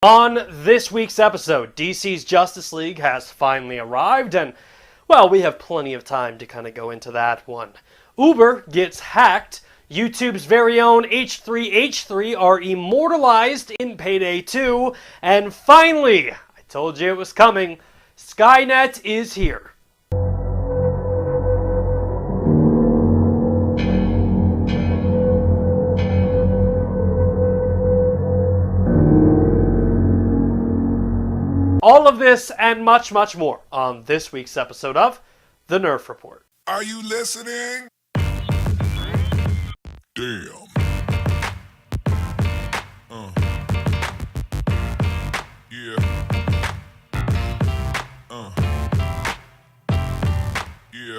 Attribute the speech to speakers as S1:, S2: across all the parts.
S1: On this week's episode, DC's Justice League has finally arrived, and, well, we have plenty of time to kind of go into that one. Uber gets hacked, YouTube's very own H3H3 are immortalized in PayDay 2, and finally, I told you it was coming, Skynet is here. All of this and much, much more on this week's episode of The Nerf Report.
S2: Are you listening? Damn. Yeah. Yeah.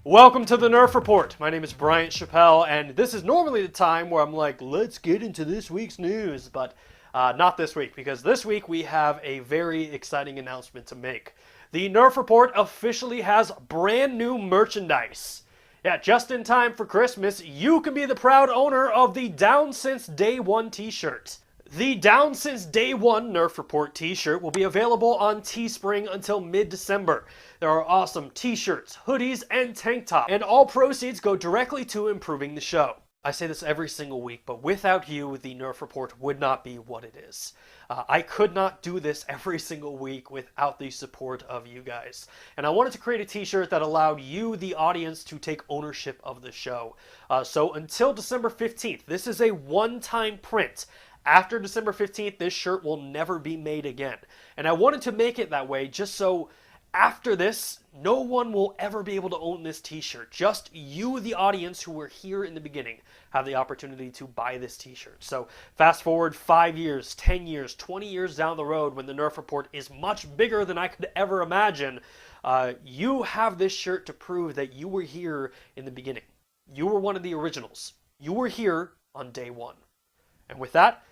S1: Welcome to the Nerf Report. My name is Bryant, Chappel, and this is normally the time where I'm like, let's get into this week's news, but not this week, because this week we have a very exciting announcement to make. The Nerf Report officially has brand new merchandise. Yeah, just in time for Christmas, you can be the proud owner of the Down Since Day One t-shirt. The Down Since Day One Nerf Report t-shirt will be available on Teespring until mid-December. There are awesome t-shirts, hoodies, and tank tops, and all proceeds go directly to improving the show. I say this every single week, but without you, the Nerf Report would not be what it is. I could not do this every single week without the support of you guys. And I wanted to create a t-shirt that allowed you, the audience, to take ownership of the show. So until December 15th, this is a one-time print. After December 15th, this shirt will never be made again. And I wanted to make it that way just so after this, no one will ever be able to own this t-shirt. Just you, the audience who were here in the beginning, have the opportunity to buy this t-shirt. So fast forward 5 years, 10 years, 20 years down the road when the Nerf Report is much bigger than I could ever imagine, you have this shirt to prove that you were here in the beginning. You were one of the originals. You were here on day one. And with that,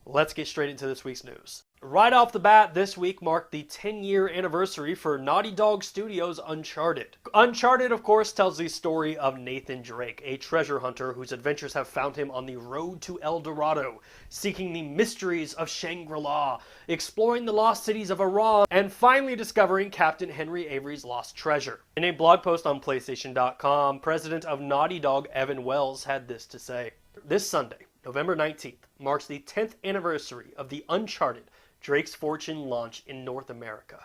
S1: let's get straight into this week's news. Right off the bat, this week marked the 10-year anniversary for Naughty Dog Studios' Uncharted. Uncharted, of course, tells the story of Nathan Drake, a treasure hunter whose adventures have found him on the road to El Dorado, seeking the mysteries of Shangri-La, exploring the lost cities of Iran, and finally discovering Captain Henry Avery's lost treasure. In a blog post on PlayStation.com, president of Naughty Dog Evan Wells had this to say. This Sunday, November 19th, marks the 10th anniversary of the Uncharted Drake's Fortune launch in North America.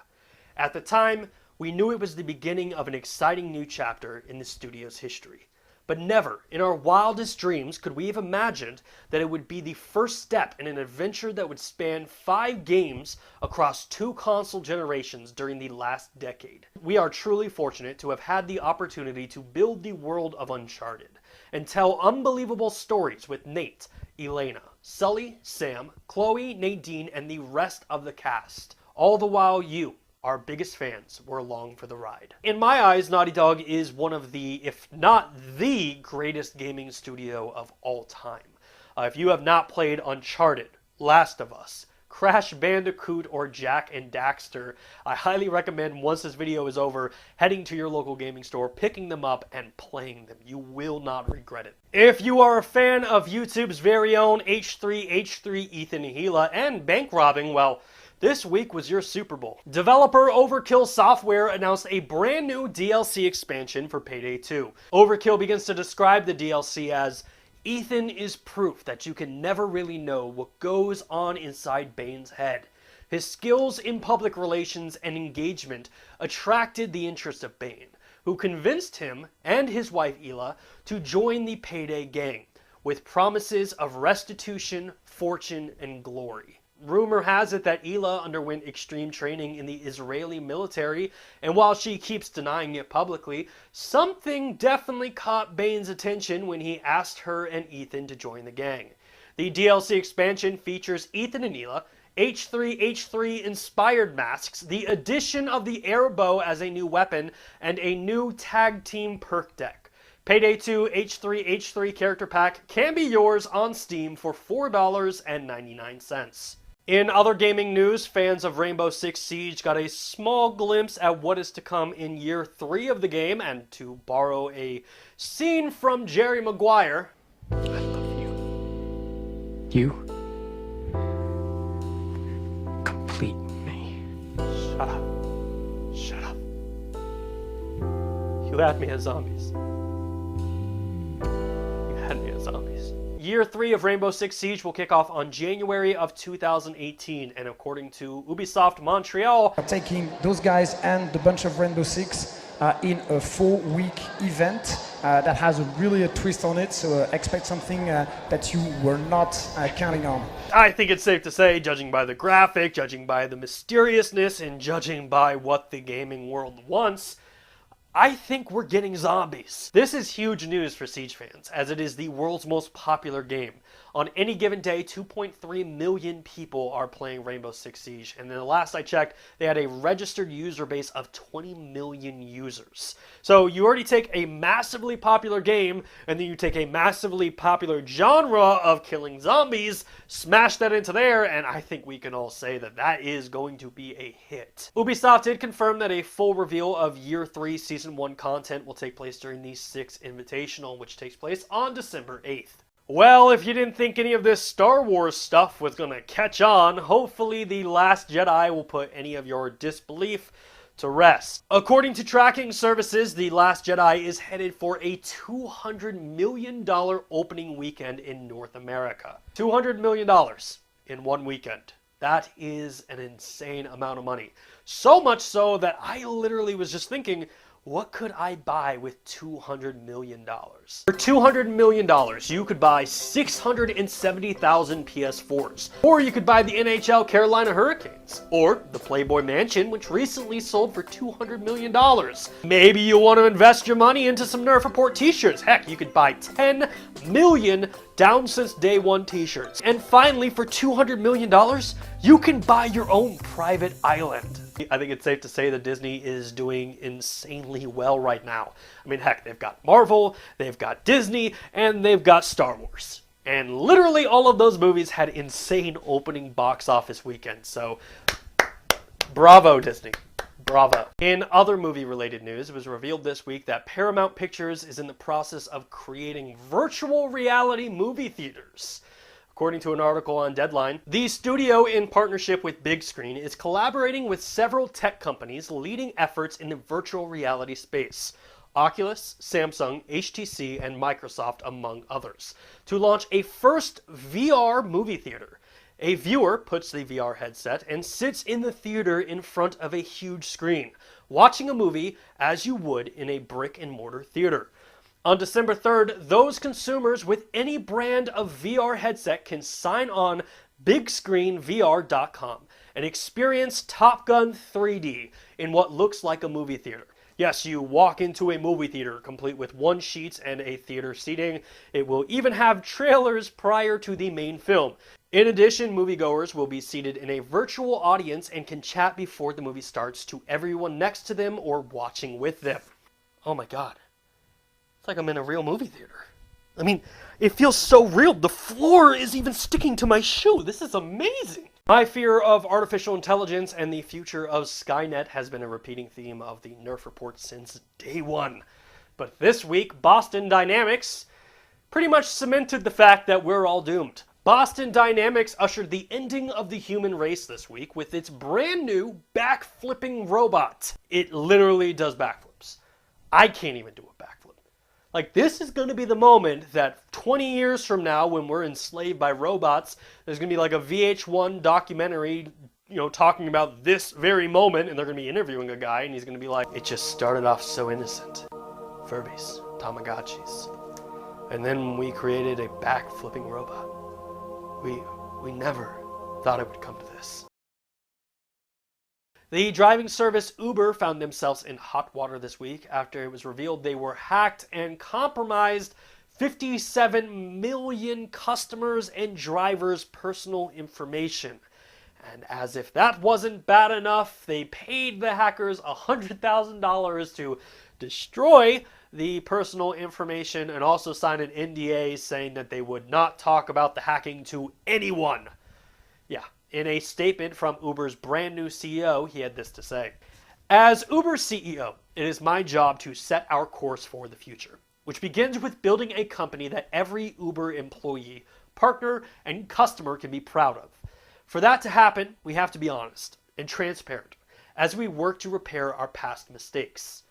S1: At the time, we knew it was the beginning of an exciting new chapter in the studio's history. But never, in our wildest dreams, could we have imagined that it would be the first step in an adventure that would span 5 games across 2 console generations during the last decade. We are truly fortunate to have had the opportunity to build the world of Uncharted and tell unbelievable stories with Nate, Elena, Sully, Sam, Chloe, Nadine, and the rest of the cast. All the while you, our biggest fans, were along for the ride. In my eyes, Naughty Dog is one of the, if not the greatest gaming studio of all time. If you have not played Uncharted, Last of Us, Crash Bandicoot, or Jak and Daxter, I highly recommend once this video is over, heading to your local gaming store, picking them up, and playing them. You will not regret it. If you are a fan of YouTube's very own H3H3 Ethan and Gila and bank robbing, well, this week was your Super Bowl. Developer Overkill Software announced a brand new DLC expansion for PayDay 2. Overkill begins to describe the DLC as, Ethan is proof that you can never really know what goes on inside Bane's head. His skills in public relations and engagement attracted the interest of Bane, who convinced him and his wife Ela to join the PayDay gang, with promises of restitution, fortune, and glory. Rumor has it that Ela underwent extreme training in the Israeli military, and while she keeps denying it publicly, something definitely caught Bane's attention when he asked her and Ethan to join the gang. The DLC expansion features Ethan and Ela, H3H3 inspired masks, the addition of the air bow as a new weapon, and a new tag team perk deck. PayDay 2 H3H3 character pack can be yours on Steam for $4.99. In other gaming news, fans of Rainbow Six Siege got a small glimpse at what is to come in year 3 of the game, and to borrow a scene from Jerry Maguire,
S3: I love you. You complete me.
S1: Shut up. Shut up. You had me at zombies. You had me at zombies. Year 3 of Rainbow Six Siege will kick off on January of 2018, and according to Ubisoft Montreal,
S4: taking those guys and the bunch of Rainbow Six in a 4-week event that has really a twist on it, so expect something that you were not counting on.
S1: I think it's safe to say, judging by the graphic, judging by the mysteriousness, and judging by what the gaming world wants, I think we're getting zombies. This is huge news for Siege fans, as it is the world's most popular game. On any given day, 2.3 million people are playing Rainbow Six Siege, and then the last I checked, they had a registered user base of 20 million users. So you already take a massively popular game, and then you take a massively popular genre of killing zombies, smash that into there, and I think we can all say that that is going to be a hit. Ubisoft did confirm that a full reveal of Year 3 Season 1 content will take place during the 6th Invitational, which takes place on December 8th. Well, if you didn't think any of this Star Wars stuff was gonna catch on, hopefully The Last Jedi will put any of your disbelief to rest. According to tracking services, The Last Jedi is headed for a $200 million opening weekend in North America. $200 million in one weekend. That is an insane amount of money. So much so that I literally was just thinking, what could I buy with $200 million? For $200 million, you could buy 670,000 PS4s. Or you could buy the NHL Carolina Hurricanes. Or the Playboy Mansion, which recently sold for $200 million. Maybe you want to invest your money into some Nerf Report t-shirts. Heck, you could buy 10 million Down Since Day One t-shirts. And finally, for $200 million, you can buy your own private island. I think it's safe to say that Disney is doing insanely well right now. I mean, heck, they've got Marvel, they've got Disney, and they've got Star Wars. And literally all of those movies had insane opening box office weekends. So, bravo, Disney. Bravo. In other movie-related news, it was revealed this week that Paramount Pictures is in the process of creating virtual reality movie theaters. According to an article on Deadline, the studio, in partnership with Big Screen, is collaborating with several tech companies leading efforts in the virtual reality space. Oculus, Samsung, HTC, and Microsoft, among others, to launch a first VR movie theater. A viewer puts the VR headset and sits in the theater in front of a huge screen, watching a movie as you would in a brick-and-mortar theater. On December 3rd, those consumers with any brand of VR headset can sign on bigscreenvr.com and experience Top Gun 3D in what looks like a movie theater. Yes, you walk into a movie theater complete with one sheet and a theater seating. It will even have trailers prior to the main film. In addition, moviegoers will be seated in a virtual audience and can chat before the movie starts to everyone next to them or watching with them. Oh my god. It's like I'm in a real movie theater. I mean, it feels so real. The floor is even sticking to my shoe. This is amazing. My fear of artificial intelligence and the future of Skynet has been a repeating theme of the Nerf Report since day one. But this week, Boston Dynamics pretty much cemented the fact that we're all doomed. Boston Dynamics ushered the ending of the human race this week with its brand new backflipping robot. It literally does backflips. I can't even do a backflip. Like, this is going to be the moment that 20 years from now, when we're enslaved by robots, there's going to be like a VH1 documentary, talking about this very moment, and they're going to be interviewing a guy, and he's going to be like, it just started off so innocent. Furbies, Tamagotchis. And then we created a back-flipping robot. We never thought it would come to this. The driving service Uber found themselves in hot water this week after it was revealed they were hacked and compromised 57 million customers and drivers' personal information. And as if that wasn't bad enough, they paid the hackers $100,000 to destroy the personal information and also signed an NDA saying that they would not talk about the hacking to anyone. Yeah, In a statement from Uber's brand new CEO, he had this to say. As Uber's CEO, it is my job to set our course for the future, which begins with building a company that every Uber employee, partner, and customer can be proud of. For that to happen, we have to be honest and transparent as we work to repair our past mistakes.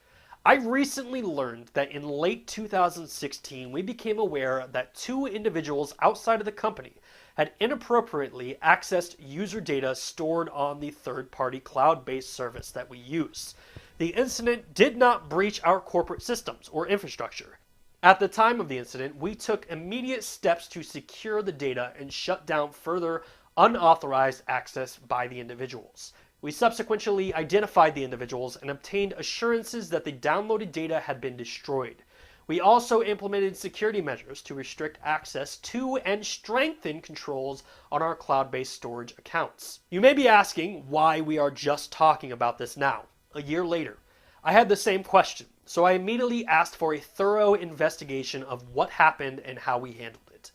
S1: I recently learned that in late 2016, we became aware that 2 individuals outside of the company had inappropriately accessed user data stored on the third-party cloud-based service that we use. The incident did not breach our corporate systems or infrastructure. At the time of the incident, we took immediate steps to secure the data and shut down further unauthorized access by the individuals. We subsequently identified the individuals and obtained assurances that the downloaded data had been destroyed. We also implemented security measures to restrict access to and strengthen controls on our cloud-based storage accounts. You may be asking why we are just talking about this now, a year later. I had the same question, so I immediately asked for a thorough investigation of what happened and how we handled it.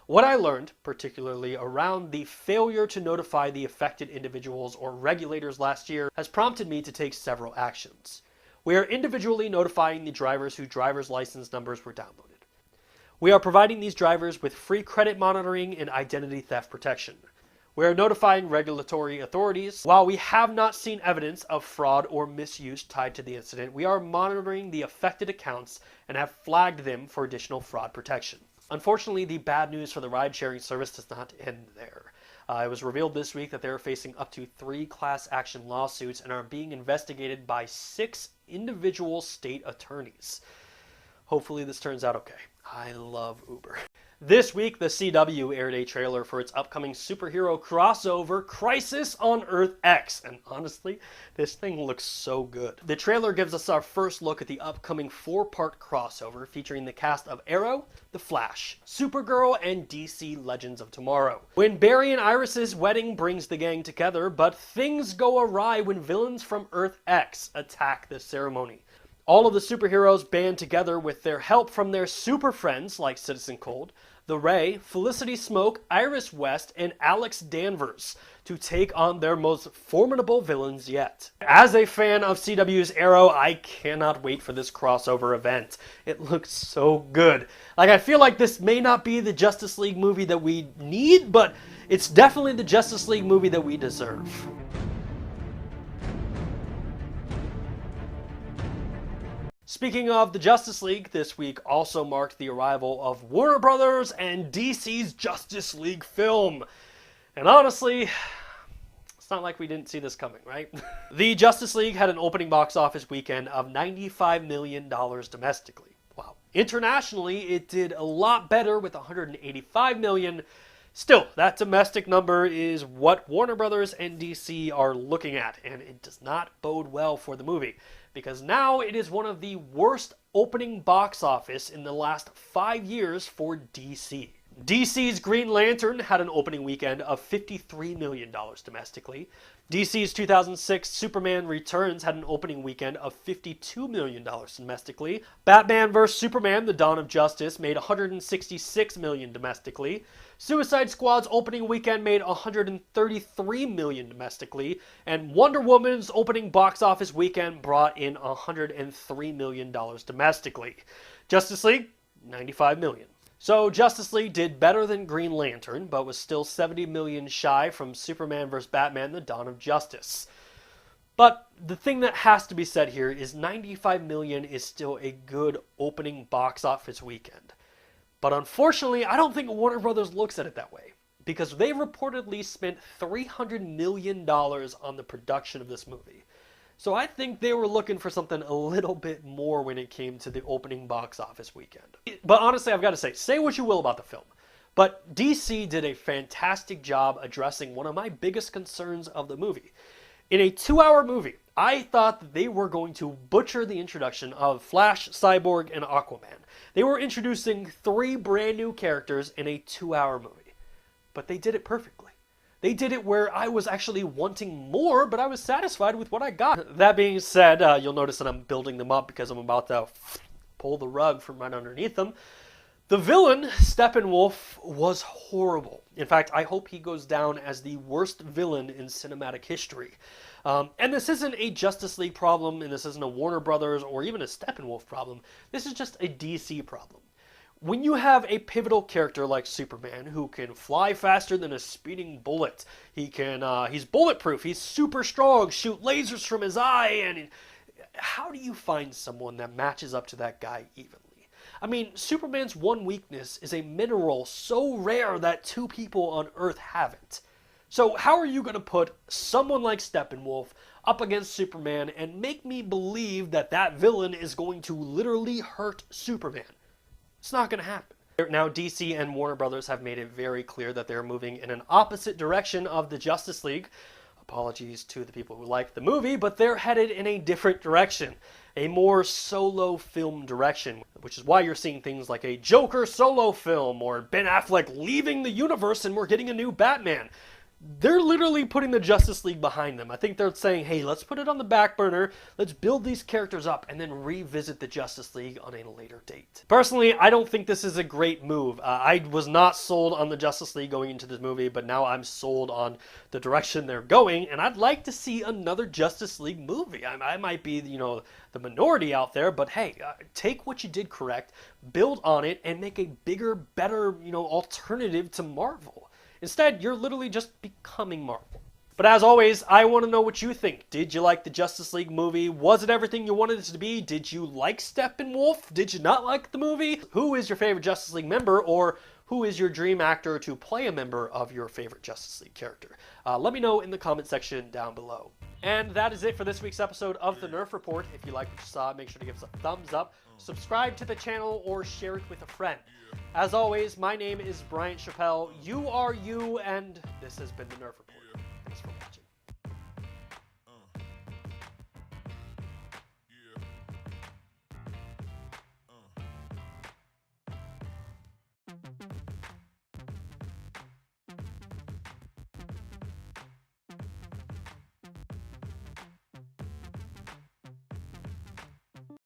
S1: What I learned, particularly around the failure to notify the affected individuals or regulators last year, has prompted me to take several actions. We are individually notifying the drivers whose driver's license numbers were downloaded. We are providing these drivers with free credit monitoring and identity theft protection. We are notifying regulatory authorities. While we have not seen evidence of fraud or misuse tied to the incident, we are monitoring the affected accounts and have flagged them for additional fraud protection. Unfortunately, the bad news for the ride-sharing service does not end there. It was revealed this week that they are facing up to 3 class action lawsuits and are being investigated by 6 individual state attorneys. Hopefully this turns out okay. I love Uber. This week, the CW aired a trailer for its upcoming superhero crossover, Crisis on Earth X, and honestly, this thing looks so good. The trailer gives us our first look at the upcoming 4-part crossover featuring the cast of Arrow, The Flash, Supergirl, and DC Legends of Tomorrow. When Barry and Iris's wedding brings the gang together, but things go awry when villains from Earth X attack the ceremony. All of the superheroes band together with their help from their super friends like Citizen Cold, The Ray, Felicity Smoke, Iris West, and Alex Danvers to take on their most formidable villains yet. As a fan of CW's Arrow, I cannot wait for this crossover event. It looks so good. I feel like this may not be the Justice League movie that we need, but it's definitely the Justice League movie that we deserve. Speaking of the Justice League, this week also marked the arrival of Warner Brothers and DC's Justice League film. And honestly, it's not like we didn't see this coming, right? The Justice League had an opening box office weekend of $95 million domestically. Wow. Internationally, it did a lot better with $185 million. Still, that domestic number is what Warner Brothers and DC are looking at, and it does not bode well for the movie, because now it is one of the worst opening box office in the last 5 years for DC. DC's Green Lantern had an opening weekend of $53 million domestically. DC's 2006 Superman Returns had an opening weekend of $52 million domestically. Batman vs. Superman: The Dawn of Justice made $166 million domestically. Suicide Squad's opening weekend made $133 million domestically. And Wonder Woman's opening box office weekend brought in $103 million domestically. Justice League, $95 million. So Justice League did better than Green Lantern, but was still $70 million shy from Superman vs. Batman: The Dawn of Justice. But the thing that has to be said here is $95 million is still a good opening box office weekend. But unfortunately, I don't think Warner Brothers looks at it that way, because they reportedly spent $300 million on the production of this movie. So I think they were looking for something a little bit more when it came to the opening box office weekend. But honestly, I've got to say what you will about the film, but DC did a fantastic job addressing one of my biggest concerns of the movie. In a 2-hour movie, I thought that they were going to butcher the introduction of Flash, Cyborg, and Aquaman. They were introducing 3 brand new characters in a 2-hour movie, but they did it perfectly. They did it where I was actually wanting more, but I was satisfied with what I got. That being said, you'll notice that I'm building them up because I'm about to pull the rug from right underneath them. The villain, Steppenwolf, was horrible. In fact, I hope he goes down as the worst villain in cinematic history. And this isn't a Justice League problem, and this isn't a Warner Brothers or even a Steppenwolf problem. This is just a DC problem. When you have a pivotal character like Superman who can fly faster than a speeding bullet, he's bulletproof, he's super strong, shoot lasers from his eye, and how do you find someone that matches up to that guy evenly? I mean, Superman's one weakness is a mineral so rare that 2 people on Earth have it. So how are you going to put someone like Steppenwolf up against Superman and make me believe that that villain is going to literally hurt Superman? It's not going to happen. Now, DC and Warner Brothers have made it very clear that they're moving in an opposite direction of the Justice League. Apologies to the people who like the movie, but they're headed in a different direction. A more solo film direction, which is why you're seeing things like a Joker solo film or Ben Affleck leaving the universe and we're getting a new Batman. They're literally putting the Justice League behind them. I think they're saying, hey, let's put it on the back burner, let's build these characters up, and then revisit the Justice League on a later date. Personally, I don't think this is a great move. I was not sold on the Justice League going into this movie, but now I'm sold on the direction they're going, and I'd like to see another Justice League movie. I might be, the minority out there, but hey, take what you did correct, build on it, and make a bigger, better, alternative to Marvel. Instead, you're literally just becoming Marvel. But as always, I want to know what you think. Did you like the Justice League movie? Was it everything you wanted it to be? Did you like Steppenwolf? Did you not like the movie? Who is your favorite Justice League member? Or who is your dream actor to play a member of your favorite Justice League character? Let me know in the comment section down below. And that is it for this week's episode of the Nerf Report. If you liked what you saw, make sure to give us a thumbs up, subscribe to the channel, or share it with a friend. As always, my name is Bryant Chappel, you are you, and this has been the Nerf Report.